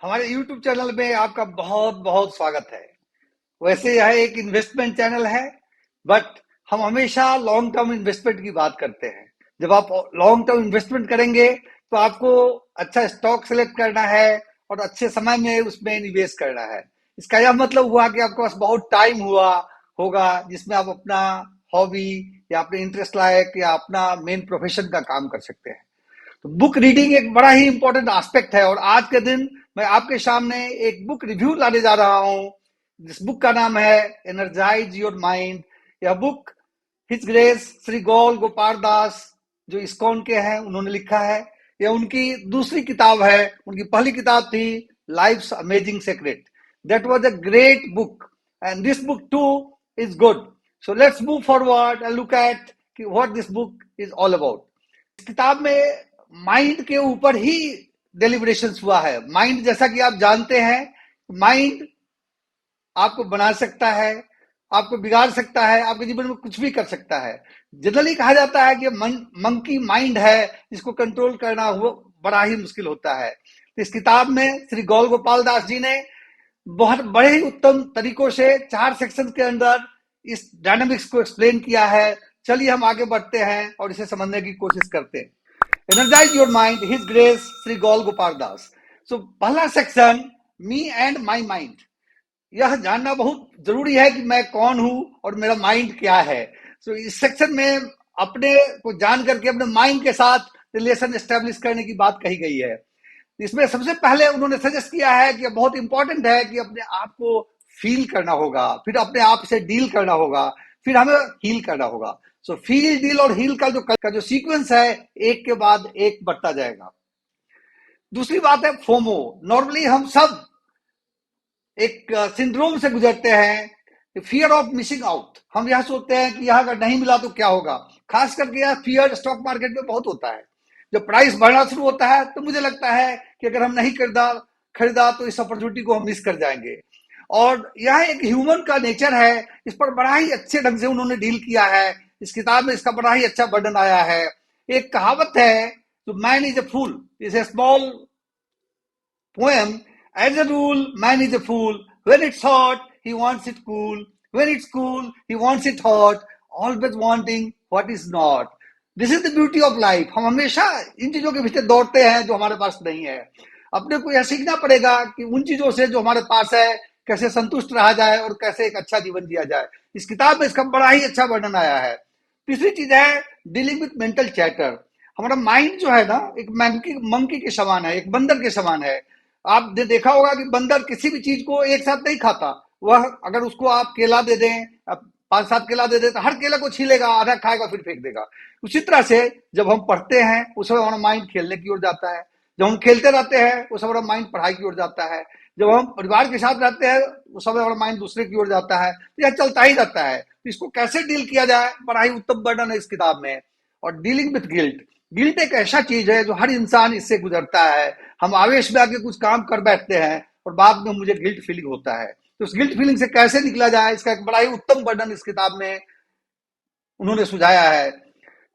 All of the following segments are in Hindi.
हमारे YouTube चैनल में आपका बहुत बहुत स्वागत है। वैसे यह एक इन्वेस्टमेंट चैनल है, बट हम हमेशा लॉन्ग टर्म इन्वेस्टमेंट की बात करते हैं। जब आप लॉन्ग टर्म इन्वेस्टमेंट करेंगे तो आपको अच्छा स्टॉक सेलेक्ट करना है और अच्छे समय में उसमें निवेश करना है। इसका यह मतलब हुआ कि आपके पास बहुत टाइम हुआ होगा जिसमें आप अपना हॉबी या अपने इंटरेस्ट लायक या अपना मेन प्रोफेशन का काम कर सकते हैं। तो बुक रीडिंग एक बड़ा ही इंपॉर्टेंट एस्पेक्ट है और आज के दिन मैं आपके सामने एक बुक रिव्यू लाने जा रहा हूं। जिस बुक का नाम है एनर्जाइज योर माइंड। यह book his grace Shri Gaur Gopal दास जो इस्कॉन के हैं उन्होंने लिखा है। यह उनकी दूसरी किताब है। उनकी पहली किताब थी life's amazing secret. That was a great book and this book too is good. So let's move forward and look at what this book is all about. इस किताब में माइंड के ऊपर ही डेलिब्रेशन हुआ है। माइंड, जैसा कि आप जानते हैं, माइंड आपको बना सकता है, आपको बिगाड़ सकता है, आपके जीवन में कुछ भी कर सकता है। जनरली कहा जाता है कि मंकी माइंड है, इसको कंट्रोल करना वो बड़ा ही मुश्किल होता है। तो इस किताब में श्री गौल गोपाल दास जी ने बहुत बड़े ही उत्तम तरीकों से 4 सेक्शन के अंदर इस डायनामिक्स को एक्सप्लेन किया है। चलिए हम आगे बढ़ते हैं और इसे समझने की कोशिश करते हैं। Energize your mind, his grace Shri Gaur Gopal Das. So पहला section, me and my mind. यह जानना बहुत जरूरी है कि मैं कौन हूं और मेरा माइंड क्या है। सो इस सेक्शन में अपने को जान करके अपने माइंड के साथ रिलेशन एस्टेब्लिश करने की बात कही गई है। इसमें सबसे पहले उन्होंने सजेस्ट किया है कि बहुत इंपॉर्टेंट है कि अपने आप को फील करना होगा, फिर अपने आप से डील करना होगा, फिर हमें हील करना होगा। सो फील, डील और हील का जो सीक्वेंस है, एक के बाद एक बढ़ता जाएगा। दूसरी बात है फोमो। नॉर्मली हम सब एक सिंड्रोम से गुजरते हैं, फियर ऑफ मिसिंग आउट। हम यह सोचते हैं कि यह अगर नहीं मिला तो क्या होगा। खास करके यह फियर स्टॉक मार्केट में बहुत होता है। जब प्राइस बढ़ना शुरू होता है तो मुझे लगता है कि अगर हम नहीं खरीदा तो इस अपॉर्चुनिटी को हम मिस कर जाएंगे। और यह एक ह्यूमन का नेचर है। इस पर बड़ा ही अच्छे ढंग से उन्होंने डील किया है। इस किताब में इसका बड़ा ही अच्छा वर्णन आया है। एक कहावत है, तो man is a fool is a small poem. As a rule, man is a fool. When it's hot, he wants it cool. When it's cool, he wants it hot. Always wanting what is not. This is the beauty of life. हम हमेशा इन चीजों के पीछे दौड़ते हैं जो हमारे पास नहीं है। अपने को यह सीखना पड़ेगा कि उन चीजों से जो हमारे पास है कैसे संतुष्ट रहा जाए और कैसे एक अच्छा जीवन जिया जाए। इस किताब में इसका बड़ा ही अच्छा वर्णन आया है। तीसरी चीज है डीलिंग विथ मेंटल चैटर। हमारा माइंड जो है ना, एक मंकी के समान है, एक बंदर के समान है। आपने देखा होगा कि बंदर किसी भी चीज को एक साथ नहीं खाता। वह अगर उसको आप केला दे दें, 5-7 केला दे दें, तो हर केला को छीलेगा, आधा खाएगा, फिर फेंक देगा। उसी तरह से जब हम पढ़ते हैं उस समय हमारा माइंड खेलने की ओर जाता है। जब हम खेलते रहते हैं उस समय हमारा माइंड पढ़ाई की ओर जाता है। जब हम परिवार के साथ रहते हैं उस समय हमारा माइंड दूसरे की ओर जाता है। तो यह चलता ही रहता है। तो इसको कैसे डील किया जाए, बड़ा ही उत्तम वर्णन है इस किताब में। और डीलिंग विथ गिल्ट। गिल्ट एक ऐसा चीज है जो हर इंसान इससे गुजरता है। हम आवेश में आके कुछ काम कर बैठते हैं और बाद में मुझे गिल्ट फीलिंग होता है। तो उस गिल्ट फीलिंग से कैसे निकला जाए, इसका एक बड़ा ही उत्तम वर्णन इस किताब में उन्होंने सुझाया है।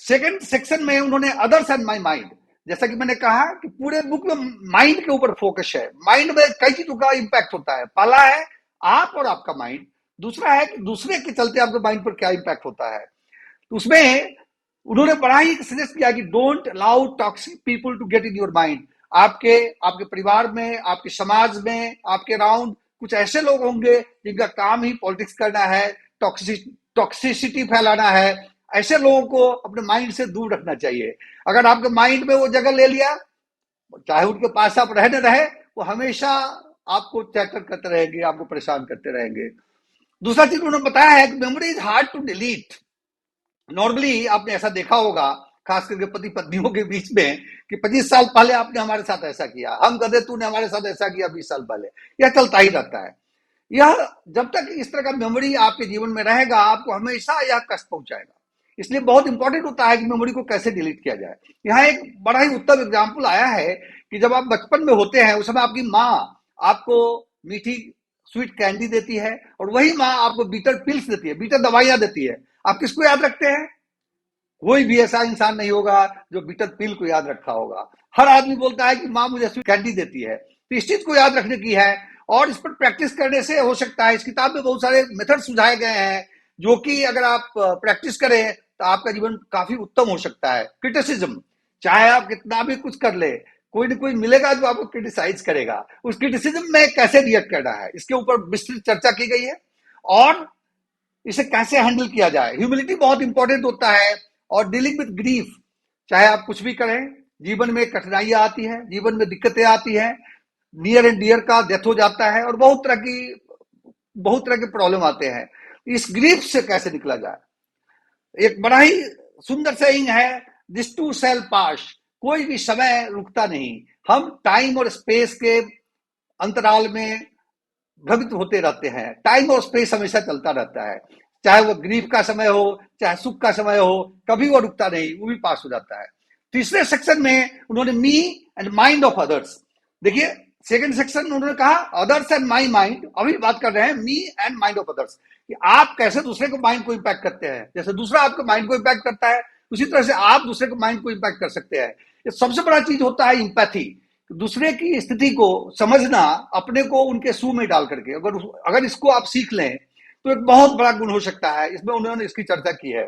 सेकंड सेक्शन में उन्होंने अदर्स एंड माई माइंड। जैसा कि मैंने कहा कि पूरे बुक में माइंड के ऊपर फोकस है। माइंड में कई चीजों का इंपैक्ट होता है। पहला है आप और आपका माइंड। दूसरा है कि दूसरे के चलते आपके माइंड पर क्या इंपैक्ट होता है। तो उसमें उन्होंने बड़ा ही सजेस्ट किया कि don't allow toxic people to get in your mind. आपके आपके परिवार में, आपके समाज में, आपके अराउंड कुछ ऐसे लोग होंगे जिनका काम ही पॉलिटिक्स करना है, टॉक्सिसिटी फैलाना है। ऐसे लोगों को अपने माइंड से दूर रखना चाहिए। अगर आपके माइंड में वो जगह ले लिया, चाहे उनके पास आप रहे न रहे, वो हमेशा आपको चैटर करते रहेंगे, आपको परेशान करते रहेंगे। दूसरा चीज उन्होंने बताया है कि memory is hard to delete. Normally आपने ऐसा देखा होगा, खास करके पति पत्नियों के बीच में, कि 25 साल पहले आपने हमारे साथ ऐसा किया, हम कहते तूने हमारे साथ ऐसा किया 20 साल पहले। यह चलता ही रहता है। यह जब तक इस तरह का मेमोरी आपके जीवन में रहेगा, आपको हमेशा यह कष्ट पहुंचाएगा। इसलिए बहुत इंपॉर्टेंट होता है कि मेमोरी को कैसे डिलीट किया जाए। यहाँ एक बड़ा ही उत्तम एग्जाम्पल आया है कि जब आप बचपन में होते हैं उस समय आपकी माँ आपको मीठी स्वीट कैंडी देती है और वही माँ आपको बीटर पिल्स देती है, बीटर दवाइयां देती है। आप किसको याद रखते हैं? कोई भी ऐसा इंसान नहीं होगा जो बिटर पिल को याद रखा होगा। हर आदमी बोलता है कि माँ मुझे स्वीट कैंडी देती है, तो इस चीज को याद रखने की है और इस पर प्रैक्टिस करने से हो सकता है। इस किताब में बहुत सारे मेथड सुझाए गए हैं जो कि अगर आप प्रैक्टिस करें तो आपका जीवन काफी उत्तम हो सकता है। क्रिटिसिज्म, चाहे आप कितना भी कुछ कर ले, कोई ना कोई मिलेगा जो आपको क्रिटिसाइज करेगा। उस क्रिटिसिज्म में कैसे रिएक्ट करना है, इसके ऊपर विस्तृत चर्चा की गई है और इसे कैसे हैंडल किया जाए। ह्यूमिलिटी बहुत इंपॉर्टेंट होता है और डीलिंग विद ग्रीफ, चाहे आप कुछ भी करें, जीवन में कठिनाइयां आती हैं, जीवन में दिक्कतें आती हैं, नियर एंड डियर का डेथ हो जाता है और बहुत तरह के प्रॉब्लम आते हैं। इस ग्रीफ से कैसे निकला जाए। एक बड़ा ही सुंदर सेइंग है, दिस टू शैल पास, कोई भी समय रुकता नहीं। हम टाइम और स्पेस के अंतराल में भ्रमित होते रहते हैं। टाइम और स्पेस हमेशा चलता रहता है, चाहे वो ग्रीफ का समय हो चाहे सुख का समय हो, कभी वो रुकता नहीं, वो भी पास हो जाता है। तीसरे सेक्शन में उन्होंने me and mind of others, देखिए सेकंड सेक्शन में उन्होंने कहा अदर्स एंड माई माइंड, अभी बात कर रहे हैं me and mind of others, कि आप कैसे दूसरे को माइंड को इंपैक्ट करते हैं। जैसे दूसरा आपके माइंड को इंपैक्ट करता है, उसी तरह से आप दूसरे को माइंड को इंपैक्ट कर सकते हैं। ये सबसे बड़ा चीज होता है इंपैथी, दूसरे की स्थिति को समझना, अपने को उनके शू में डाल करके। अगर इसको आप सीख लें तो एक बहुत बड़ा गुण हो सकता है। इसमें उन्होंने इसकी चर्चा की है।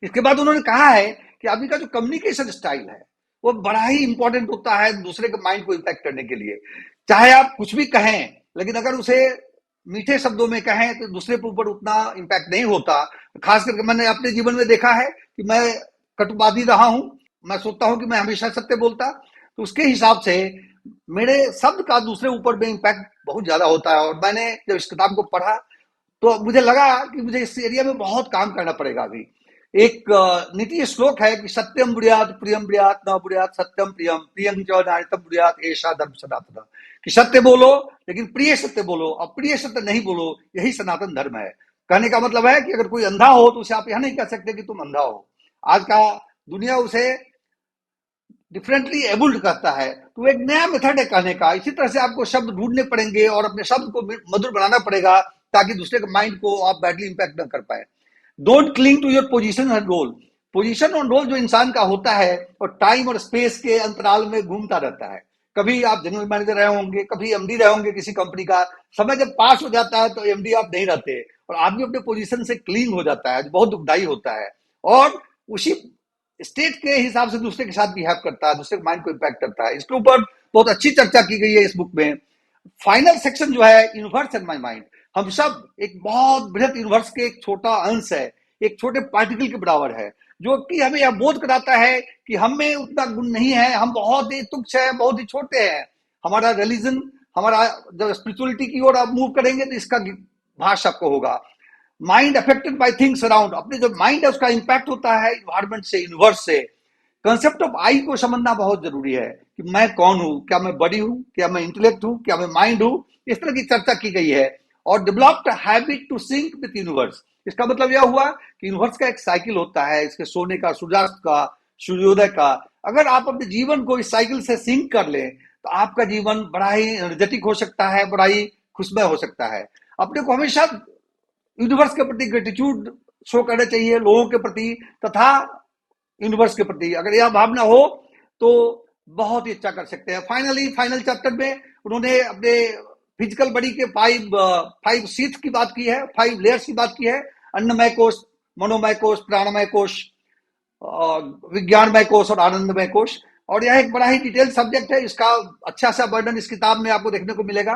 इसके बाद उन्होंने कहा है कि अभी का जो कम्युनिकेशन स्टाइल है वो बड़ा ही इंपॉर्टेंट होता है दूसरे के माइंड को इंपैक्ट करने के लिए। चाहे आप कुछ भी कहें, लेकिन अगर उसे मीठे शब्दों में कहें तो दूसरे के ऊपर उतना इंपैक्ट नहीं होता। खास करके मैंने अपने जीवन में देखा है कि मैं कटुवादी रहा हूं, मैं सोचता हूं कि मैं हमेशा सत्य बोलता, तो उसके हिसाब से मेरे शब्द का दूसरे ऊपर में इंपैक्ट बहुत ज्यादा होता है। और मैंने जब इस किताब को पढ़ा तो मुझे लगा कि मुझे इस एरिया में बहुत काम करना पड़ेगा अभी। एक नीति श्लोक है कि सत्यम बुढ़ियात प्रियम बुढ़ियात न बुढ़ियात सत्यम प्रियम प्रियम च नारितम बुढ़ियात ऐसा धर्म सनातन, कि सत्य बोलो लेकिन प्रिय सत्य बोलो, अप्रिय सत्य नहीं बोलो, यही सनातन धर्म है। कहने का मतलब है कि अगर कोई अंधा हो तो उसे आप यह नहीं कह सकते कि तुम अंधा हो। आज का दुनिया उसे डिफरेंटली एबल्ड करता है, तो एक नया मेथड है कहने का। इसी तरह से आपको शब्द ढूंढने पड़ेंगे और अपने शब्द को मधुर बनाना पड़ेगा ताकि दूसरे के माइंड को आप बैडली इंपैक्ट न कर पाए। Don't cling to your position and role, position और रोल जो इंसान का होता है और टाइम और स्पेस के अंतराल में घूमता रहता है। कभी आप जनरल मैनेजर रहे होंगे, कभी एमडी रहे होंगे किसी कंपनी का, समय जब पास हो जाता है तो एमडी आप नहीं रहते और आदमी अपने पोजीशन से क्लीन हो जाता है, जो बहुत दुखदाई होता है। और उसी स्टेट के हिसाब से दूसरे के साथ बिहेव करता है, दूसरे के माइंड को इंपैक्ट करता है। इसके ऊपर बहुत अच्छी चर्चा की गई है इस बुक में। फाइनल सेक्शन जो है यूनिवर्स एंड माई माइंड, हम सब एक बहुत बृहत यूनिवर्स के एक छोटा अंश है, एक छोटे पार्टिकल के बराबर है, जो कि हमें यह बोध कराता है कि हम में उतना गुण नहीं है, हम बहुत ही तुच्छ है, बहुत ही छोटे हैं। हमारा रिलीजन, हमारा जब स्पिरिचुअलिटी की ओर आप मूव करेंगे तो इसका भाष आपको होगा। Mind affected by things around, अपने जो माइंड है उसका इंपैक्ट होता है इन्वायरमेंट से, यूनिवर्स से। कंसेप्ट ऑफ आई को समझना बहुत जरूरी है कि मैं कौन हूं, क्या मैं बॉडी हूं, क्या मैं इंटेलेक्ट हूं, क्या मैं माइंड हूं, इस तरह की चर्चा की गई है। और developed habit to sync with universe, इसका मतलब यह हुआ कि यूनिवर्स का एक साइकिल होता है, इसके सोने का, सूर्यास्त का, सूर्योदय का। अगर आप अपने जीवन को इस साइकिल से सिंक कर लें तो आपका जीवन बड़ा ही एनर्जेटिक हो सकता है, बड़ा ही खुशमय हो सकता है। अपने को हमेशा यूनिवर्स के प्रति ग्रेटिट्यूड शो करना चाहिए, लोगों के प्रति तथा यूनिवर्स के प्रति। अगर यह भावना हो तो बहुत ही अच्छा कर सकते हैं। फाइनल चैप्टर में उन्होंने अपने फिजिकल बॉडी के फाइव शीथ की बात की है, 5 लेयर्स की बात की है। अन्नमय कोश, मनोमय कोश, प्राणमय कोश, विज्ञानमय कोश और आनंदमय कोश। और यह एक बड़ा ही डिटेल सब्जेक्ट है, इसका अच्छा सा वर्णन इस किताब में आपको देखने को मिलेगा।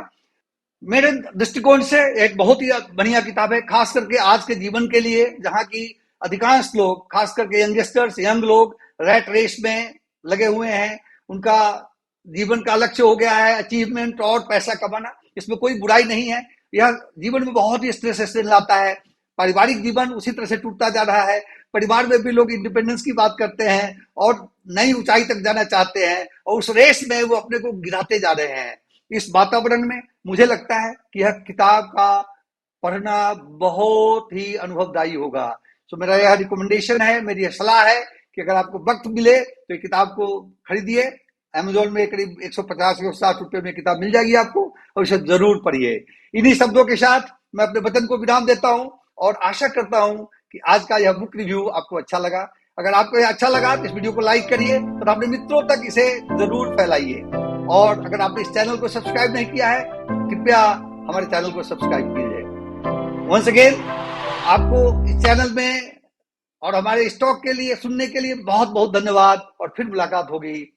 मेरे दृष्टिकोण से एक बहुत ही बढ़िया किताब है, खास करके आज के जीवन के लिए, जहां की अधिकांश लोग, खास करके यंगस्टर्स, यंग लोग रैट रेस में लगे हुए हैं। उनका जीवन का लक्ष्य हो गया है अचीवमेंट और पैसा कमाना। इसमें कोई बुराई नहीं है, यह जीवन में बहुत ही स्ट्रेस लाता है। पारिवारिक जीवन उसी तरह से टूटता जा रहा है। परिवार में भी लोग इंडिपेंडेंस की बात करते हैं और नई ऊंचाई तक जाना चाहते हैं, और उस रेस में वो अपने को गिराते जा रहे हैं। इस वातावरण में मुझे लगता है कि यह किताब का पढ़ना बहुत ही अनुभवदायी होगा। तो मेरा यह रिकमेंडेशन है, मेरी यह सलाह है कि अगर आपको वक्त मिले तो ये किताब को खरीदिए। अमेजोन में करीब 150-160 रुपए में किताब मिल जाएगी आपको, और इसे जरूर पढ़िए। इन्हीं शब्दों के साथ मैं अपने वचन को विराम देता हूं और आशा करता हूं कि आज का यह बुक रिव्यू आपको अच्छा लगा। अगर आपको यह अच्छा लगा तो इस वीडियो को लाइक करिए और अपने मित्रों तक इसे जरूर फैलाइए। और अगर आपने इस चैनल को सब्सक्राइब नहीं किया है, कृपया हमारे चैनल को सब्सक्राइब कीजिए। वंस अगेन आपको इस चैनल में और हमारे स्टॉक के लिए सुनने के लिए बहुत बहुत धन्यवाद, और फिर मुलाकात होगी।